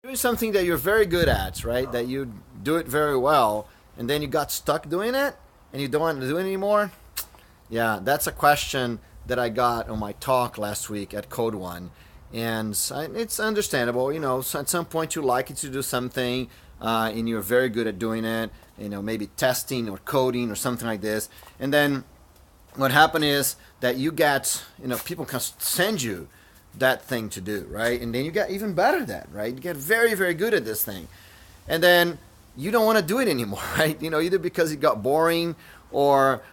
doing something that you're very good at, right? That you do it very well, and then you got stuck doing it, and you don't want to do it anymore. Yeah, that's a question that I got on my talk last week at Code One, and it's understandable. So at some point you like it to do something, and you're very good at doing it. Maybe testing or coding or something like this, and then what happened is that you get, people can send you that thing to do, right? And then you get even better at that, right? You get very, very good at this thing. And then you don't want to do it anymore, right? Either because it got boring or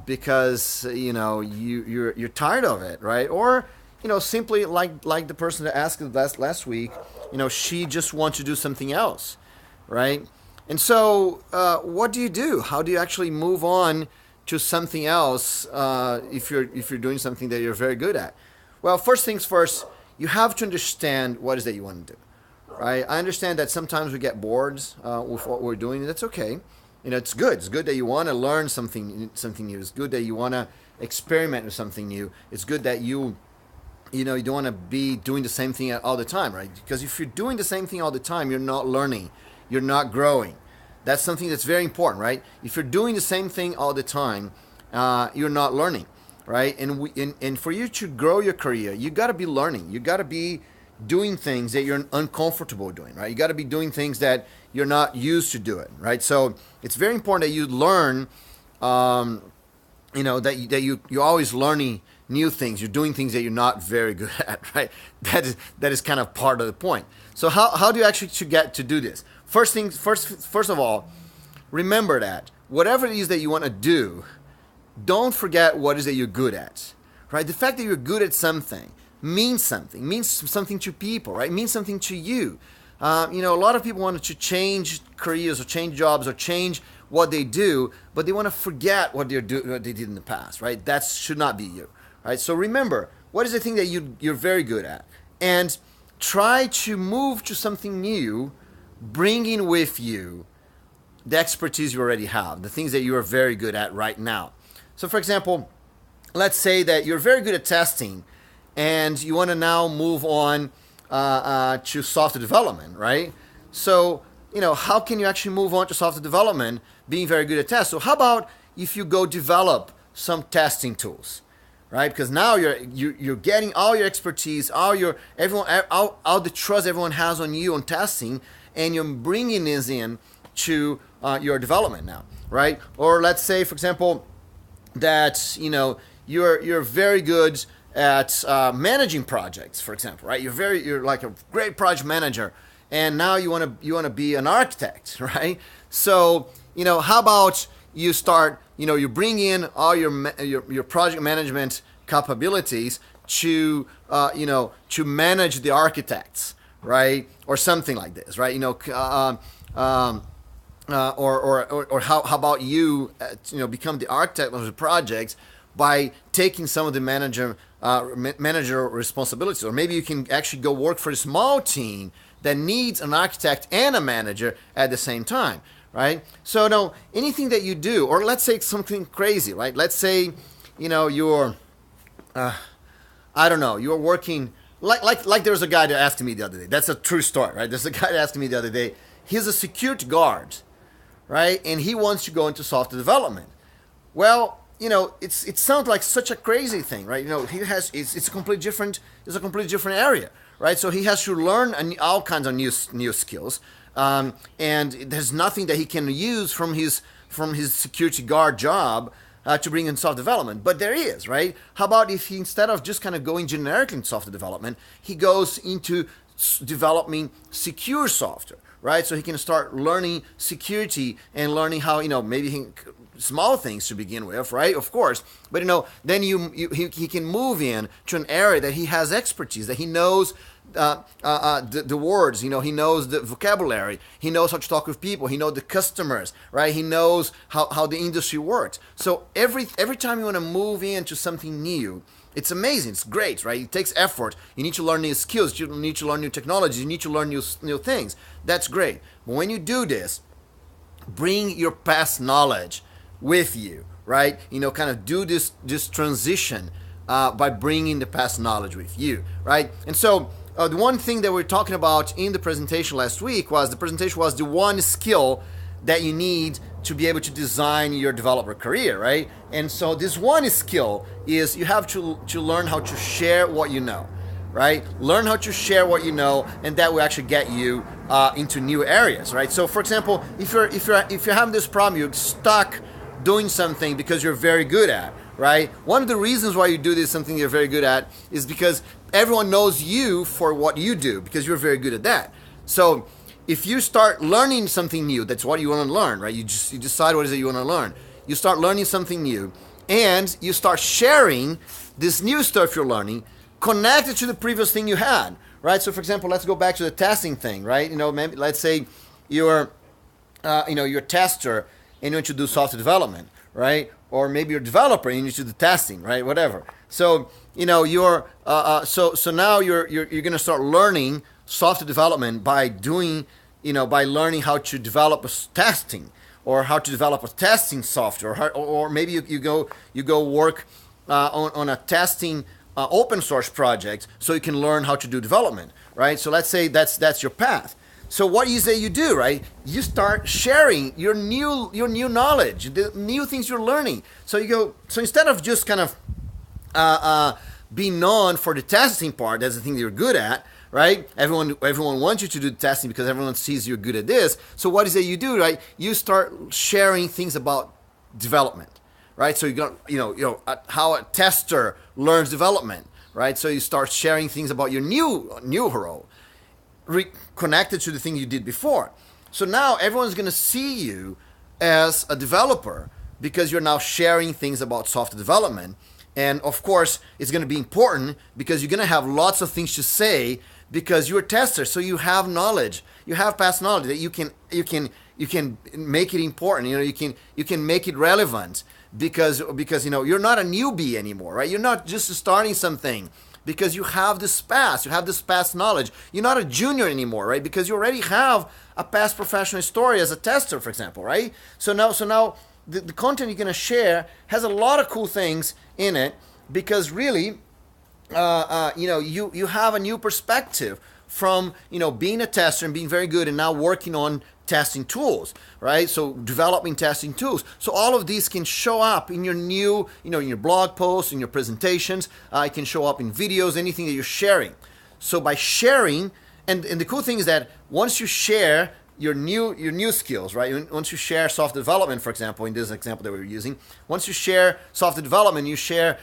because, you're tired of it, right? Or, simply like the person that asked last week, she just wants to do something else, right? And so what do you do? How do you actually move on to something else if you're doing something that you're very good at? Well, first things first, you have to understand what is that you want to do, right? I understand that sometimes we get bored with what we're doing, and that's okay. It's good. It's good that you want to learn something new. It's good that you want to experiment with something new. It's good that you don't want to be doing the same thing all the time, right? Because if you're doing the same thing all the time, you're not learning, you're not growing. That's something that's very important, right? If you're doing the same thing all the time, you're not learning, right? And for you to grow your career, you got to be learning. You got to be doing things that you're uncomfortable doing, right? You got to be doing things that you're not used to doing, right? So it's very important that you learn, that you're always learning new things. You're doing things that you're not very good at, right? That is kind of part of the point. So how do you actually to get to do this? First of all, remember that whatever it is that you want to do, don't forget what it is that you're good at, right? The fact that you're good at something means something to people, right? It means something to you. A lot of people want to change careers or change jobs or change what they do, but they want to forget what they did in the past, right? That should not be you, right? So remember, what is the thing that you're very good at? And try to move to something new, bringing with you the expertise you already have, the things that you are very good at right now. So for example, let's say that you're very good at testing and you want to now move on to software development, right? So, how can you actually move on to software development being very good at tests? So how about if you go develop some testing tools, right? Because now you're getting all your expertise, all the trust everyone has on you on testing, and you're bringing this in to your development now, right? Or let's say, for example, that you're very good at managing projects, for example, right? You're like a great project manager, and now you want to be an architect, right? So how about you start, you bring in all your project management capabilities to to manage the architects, right? Or something like this, right? Or how about you become the architect of the project by taking some of the manager responsibilities, or maybe you can actually go work for a small team that needs an architect and a manager at the same time, right? So no, anything that you do, or let's say something crazy, right? Let's say you're I don't know, you're working like there was a guy that asked me the other day. That's a true story, right? There's a guy that asked me the other day. He's a security guard, right? And he wants to go into software development. Well, it sounds like such a crazy thing, right? It's a completely different area, right? So he has to learn all kinds of new skills, and there's nothing that he can use from his security guard job to bring in software development. But there is, right? How about if he, instead of just kind of going generically in software development, he goes into developing secure software, right? So he can start learning security and learning how, maybe small things to begin with, right? Of course. But, then he can move in to an area that he has expertise, that he knows the words, he knows the vocabulary, he knows how to talk with people, he knows the customers, right? He knows how the industry works. So every time you want to move into something new, it's amazing, it's great, right? It takes effort. You need to learn new skills, you need to learn new technologies, you need to learn new things. That's great. But when you do this, bring your past knowledge with you, right? Kind of do this transition by bringing the past knowledge with you, right? And so the one thing that we're talking about in the presentation last week was the one skill that you need to be able to design your developer career, right? And so this one skill is you have to learn how to share what you know, right? Learn how to share what you know, and that will actually get you into new areas, right? So, for example, if you're having this problem, you're stuck doing something because you're very good at, right? One of the reasons why you do this something you're very good at is because everyone knows you for what you do because you're very good at that. So if you start learning something new, that's what you want to learn, right? You decide what it is that you want to learn. You start learning something new, and you start sharing this new stuff you're learning connected to the previous thing you had, right? So for example, let's go back to the testing thing, right? Maybe let's say you're you're a tester and you want to do software development, right? Or maybe you're a developer and you need to do testing, right? Whatever. So you're so now you're going to start learning software development by doing by learning how to develop a testing, or how to develop a testing software, or maybe you go work on a testing open source project so you can learn how to do development, right? So let's say that's your path. So what you say you do, right? You start sharing your new knowledge, the new things you're learning. So instead of just kind of being known for the testing part, that's the thing that you're good at, right? Everyone wants you to do the testing because everyone sees you're good at this. So what is it you do, right? You start sharing things about development, right? So you got how a tester learns development, right? So you start sharing things about your new role, connected to the thing you did before. So now everyone's going to see you as a developer because you're now sharing things about software development. And of course, it's going to be important because you're going to have lots of things to say because you're a tester. So you have knowledge, you have past knowledge that you can make it important. You can make it relevant because you're not a newbie anymore, right? You're not just starting something. Because you have this past knowledge. You're not a junior anymore, right? Because you already have a past professional story as a tester, for example, right? So now the content you're going to share has a lot of cool things in it because really, you have a new perspective from being a tester and being very good and now working on testing tools, right? So developing testing tools. So all of these can show up in your new, in your blog posts, in your presentations. It can show up in videos, anything that you're sharing. So by sharing, and the cool thing is that once you share your new skills, right? Once you share software development, for example, in this example that we were using, once you share software development, you share,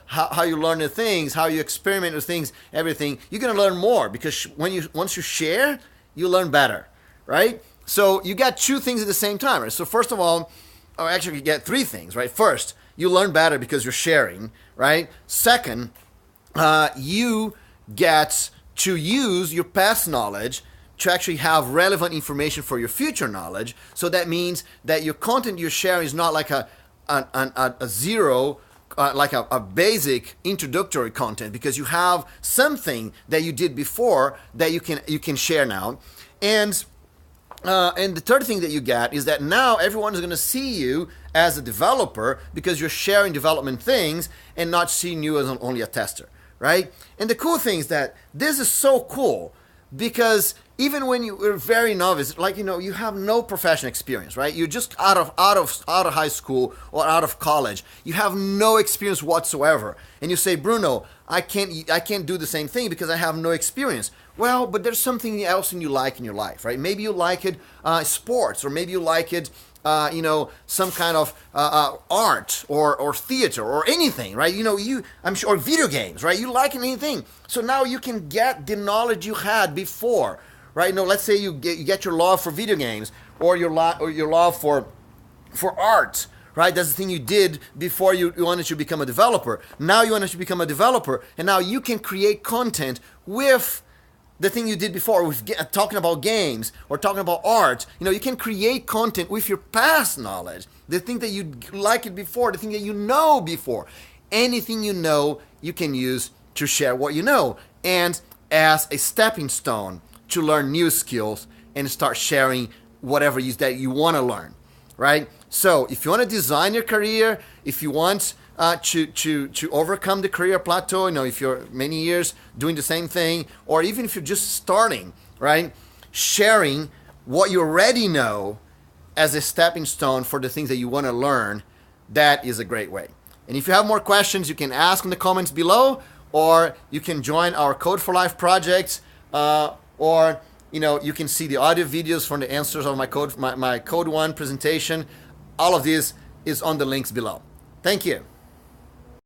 how you learn the things, how you experiment with things, everything, you're going to learn more because once you share, you learn better, right? So you got two things at the same time, right? So first of all, or actually you get three things, right? First, you learn better because you're sharing, right? Second, you get to use your past knowledge to actually have relevant information for your future knowledge. So that means that your content you're sharing is not like a zero, like a basic introductory content, because you have something that you did before that you can share now. And the third thing that you get is that now everyone is going to see you as a developer because you're sharing development things and not seeing you as only a tester, right? And the cool thing is that this is so cool because even when you're very novice, like, you have no professional experience, right? You're just out of high school or out of college. You have no experience whatsoever. And you say, Bruno, I can't do the same thing because I have no experience. Well, but there's something else you like in your life, right? Maybe you like it sports, or maybe you like it some kind of art or theater or anything, right? I'm sure, or video games, right? You like anything. So now you can get the knowledge you had before, right? Let's say you get your love for video games or your love for art, right? That's the thing you did before you wanted to become a developer. Now you wanted to become a developer, and now you can create content with the thing you did before, with talking about games or talking about art. You can create content with your past knowledge, the thing that you liked it before, the thing that you know before. Anything you know, you can use to share what you know, and as a stepping stone to learn new skills and start sharing whatever that you want to learn, right? So if you want to design your career, if you want to overcome the career plateau. If you're many years doing the same thing, or even if you're just starting, right? Sharing what you already know as a stepping stone for the things that you want to learn, that is a great way. And if you have more questions, you can ask in the comments below, or you can join our Code for Life project, or you can see the audio videos from the answers of my Code 1 presentation. All of this is on the links below. Thank you.